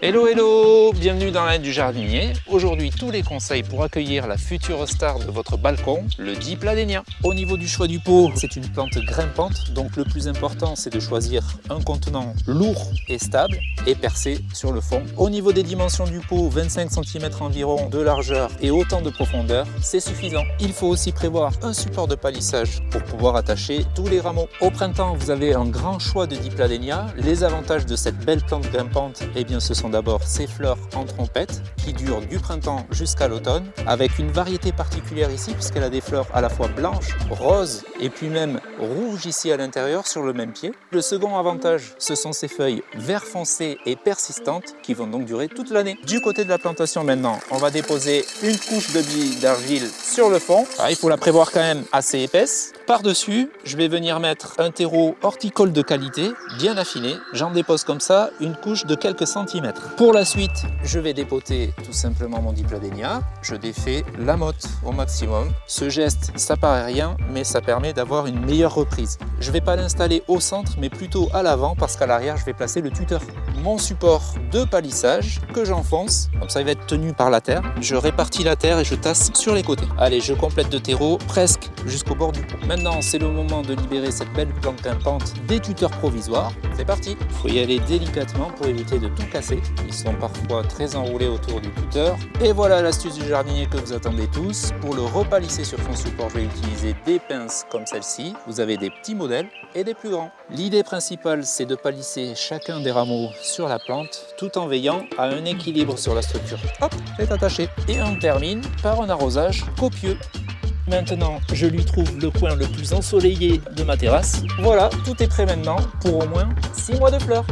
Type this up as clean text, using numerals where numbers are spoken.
Hello hello, bienvenue dans l'aide du jardinier. Aujourd'hui, tous les conseils pour accueillir la future star de votre balcon, le Dipladénia. Au niveau du choix du pot, c'est une plante grimpante, donc le plus important c'est de choisir un contenant lourd et stable et percé sur le fond. Au niveau des dimensions du pot, 25 cm environ de largeur et autant de profondeur, c'est suffisant. Il faut aussi prévoir un support de palissage pour pouvoir attacher tous les rameaux. Au printemps, vous avez un grand choix de Dipladénia. Les avantages de cette belle plante grimpante, eh bien ce sont d'abord ses fleurs en trompette qui durent du printemps jusqu'à l'automne, avec une variété particulière ici puisqu'elle a des fleurs à la fois blanches, roses et puis même rouges ici à l'intérieur sur le même pied. Le second avantage, ce sont ses feuilles vert foncé et persistantes qui vont donc durer toute l'année. Du côté de la plantation maintenant, on va déposer une couche de billes d'argile sur le fond. Alors, il faut la prévoir quand même assez épaisse. Par-dessus, je vais venir mettre un terreau horticole de qualité, bien affiné. J'en dépose comme ça une couche de quelques centimètres. Pour la suite, je vais dépoter tout simplement mon Dipladénia. Je défais la motte au maximum. Ce geste, ça paraît rien, mais ça permet d'avoir une meilleure reprise. Je ne vais pas l'installer au centre, mais plutôt à l'avant, parce qu'à l'arrière, je vais placer le tuteur. Mon support de palissage que j'enfonce, comme ça il va être tenu par la terre. Je répartis la terre et je tasse sur les côtés. Allez, je complète de terreau presque jusqu'au bord du pot. Maintenant, c'est le moment de libérer cette belle plante grimpante des tuteurs provisoires. C'est parti. Il faut y aller délicatement pour éviter de tout casser. Ils sont parfois très enroulés autour du tuteur. Et voilà l'astuce du jardinier que vous attendez tous. Pour le repalisser sur son support, je vais utiliser des pinces comme celle-ci. Vous avez des petits modèles et des plus grands. L'idée principale, c'est de palisser chacun des rameaux sur la plante tout en veillant à un équilibre sur la structure. Hop, c'est attaché. Et on termine par un arrosage copieux. Maintenant, je lui trouve le coin le plus ensoleillé de ma terrasse. Voilà, tout est prêt maintenant pour au moins 6 mois de fleurs.